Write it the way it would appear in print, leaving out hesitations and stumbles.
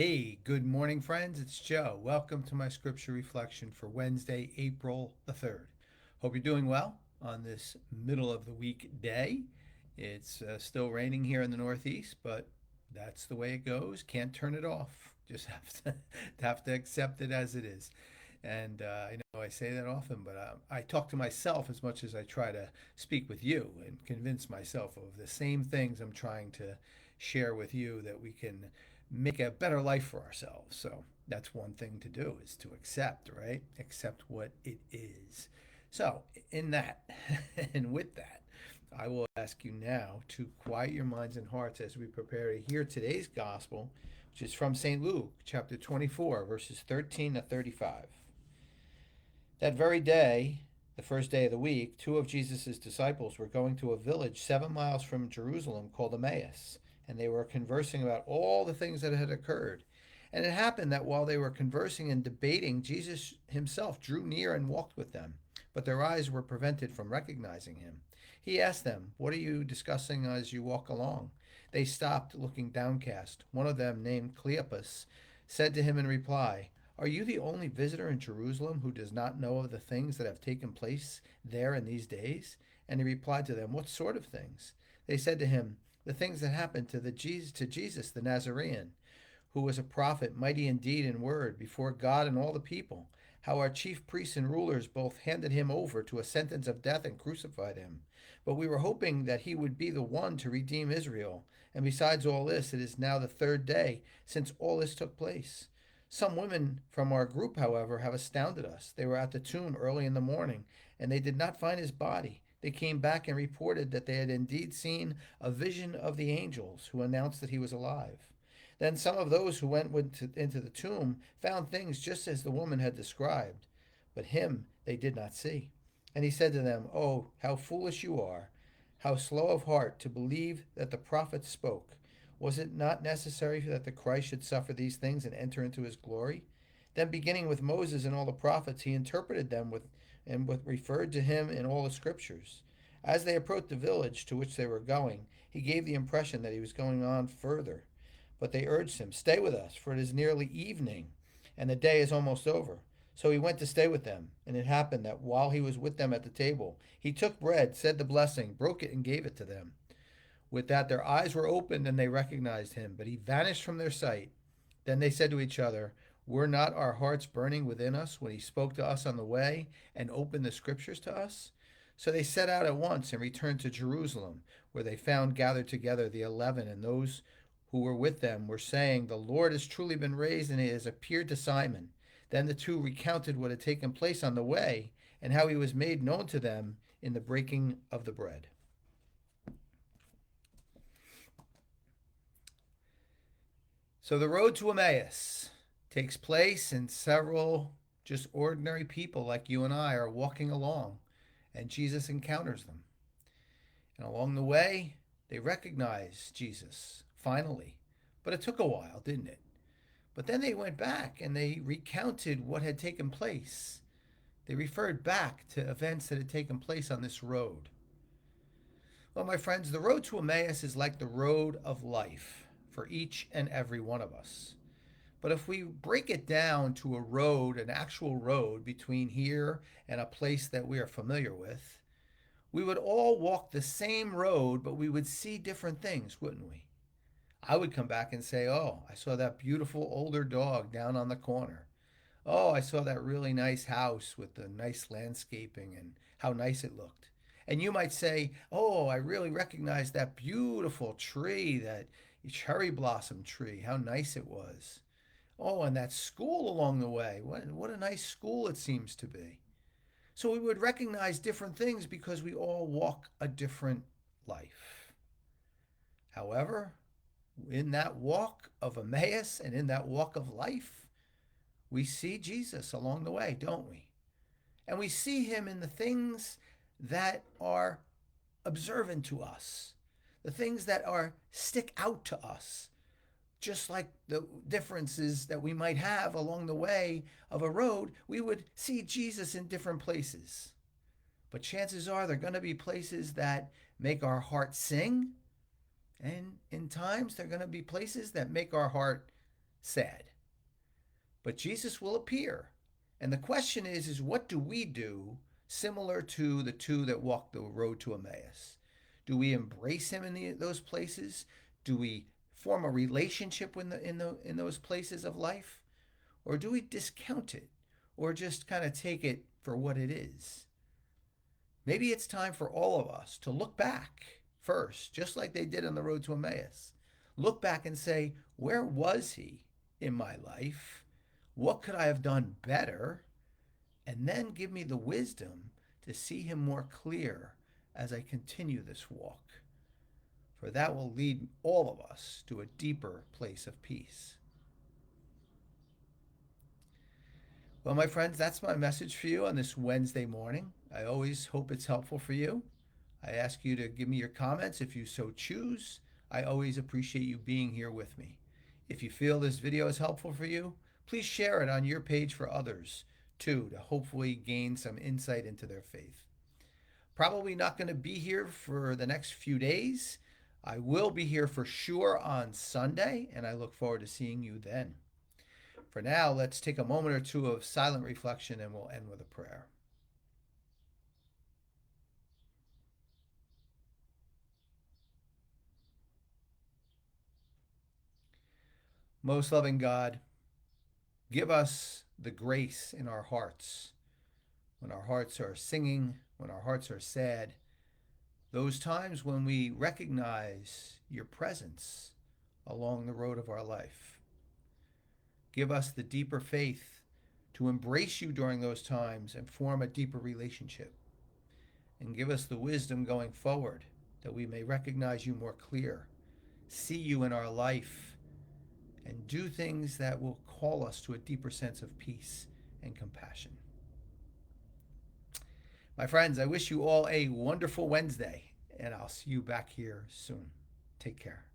Hey, good morning, friends. It's Joe. Welcome to my scripture reflection for Wednesday, April the 3rd. Hope you're doing well on this middle of the week day. It's still raining here in the Northeast, but that's the way it goes. Can't turn it off. Just have to accept it as it is. And I know I say that often, but I talk to myself as much as I try to speak with you and convince myself of the same things I'm trying to share with you that we can make a better life for ourselves. So that's one thing to do is to accept, right? Accept what it is. So, in that and with that, I will ask you now to quiet your minds and hearts as we prepare to hear today's gospel, which is from St. Luke, chapter 24, verses 13 to 35. That very day, the first day of the week, two of Jesus' disciples were going to a village 7 miles from Jerusalem called Emmaus, and they were conversing about all the things that had occurred. And it happened that while they were conversing and debating, Jesus himself drew near and walked with them, but their eyes were prevented from recognizing him. He asked them, "What are you discussing as you walk along?" They stopped, looking downcast. One of them, named Cleopas, said to him in reply, "Are you the only visitor in Jerusalem who does not know of the things that have taken place there in these days?" And he replied to them, "What sort of things?" They said to him, "The things that happened to Jesus the Nazarene, who was a prophet, mighty in deed and word, before God and all the people. How our chief priests and rulers both handed him over to a sentence of death and crucified him. But we were hoping that he would be the one to redeem Israel. And besides all this, it is now the third day since all this took place. Some women from our group, however, have astounded us. They were at the tomb early in the morning, and they did not find his body. They came back and reported that they had indeed seen a vision of the angels who announced that he was alive. Then some of those who went into the tomb found things just as the woman had described, but him they did not see. And he said to them, "Oh, how foolish you are, how slow of heart to believe that the prophets spoke. Was it not necessary that the Christ should suffer these things and enter into his glory?" Then, beginning with Moses and all the prophets, he interpreted them with referred to him in all the scriptures. As they approached the village to which they were going, he gave the impression that he was going on further. But they urged him, "Stay with us, for it is nearly evening, and the day is almost over." So he went to stay with them. And it happened that while he was with them at the table, he took bread, said the blessing, broke it, and gave it to them. With that, their eyes were opened, and they recognized him, but he vanished from their sight. Then they said to each other, "Were not our hearts burning within us when he spoke to us on the way and opened the scriptures to us?" So they set out at once and returned to Jerusalem, where they found gathered together the 11, and those who were with them were saying, "The Lord has truly been raised, and he has appeared to Simon." Then the two recounted what had taken place on the way and how he was made known to them in the breaking of the bread. So the road to Emmaus takes place, and several just ordinary people like you and I are walking along, and Jesus encounters them. And along the way, they recognize Jesus, finally. But it took a while, didn't it? But then they went back and they recounted what had taken place. They referred back to events that had taken place on this road. Well, my friends, the road to Emmaus is like the road of life for each and every one of us. But if we break it down to a road, an actual road between here and a place that we are familiar with, we would all walk the same road, but we would see different things, wouldn't we? I would come back and say, "Oh, I saw that beautiful older dog down on the corner. Oh, I saw that really nice house with the nice landscaping and how nice it looked." And you might say, "Oh, I really recognize that beautiful tree, that cherry blossom tree, how nice it was. Oh, and that school along the way. What a nice school it seems to be." So we would recognize different things because we all walk a different life. However, in that walk of Emmaus and in that walk of life, we see Jesus along the way, don't we? And we see him in the things that are observant to us, the things that are stick out to us, just like the differences that we might have along the way of a road, we would see Jesus in different places. But chances are they're going to be places that make our heart sing, and in times they're going to be places that make our heart sad. But Jesus will appear. And the question is what do we do similar to the two that walked the road to Emmaus? Do we embrace him in those places? Do we form a relationship in those places of life? Or do we discount it or just kind of take it for what it is? Maybe it's time for all of us to look back first, just like they did on the road to Emmaus. Look back and say, where was he in my life? What could I have done better? And then give me the wisdom to see him more clear as I continue this walk. For that will lead all of us to a deeper place of peace. Well, my friends, that's my message for you on this Wednesday morning. I always hope it's helpful for you. I ask you to give me your comments if you so choose. I always appreciate you being here with me. If you feel this video is helpful for you, please share it on your page for others too, to hopefully gain some insight into their faith. Probably not going to be here for the next few days. I will be here for sure on Sunday, and I look forward to seeing you then. For now, let's take a moment or two of silent reflection and we'll end with a prayer. Most loving God, give us the grace in our hearts when our hearts are singing, when our hearts are sad, those times when we recognize your presence along the road of our life. Give us the deeper faith to embrace you during those times and form a deeper relationship. And give us the wisdom going forward that we may recognize you more clear, see you in our life, and do things that will call us to a deeper sense of peace and compassion. My friends, I wish you all a wonderful Wednesday, and I'll see you back here soon. Take care.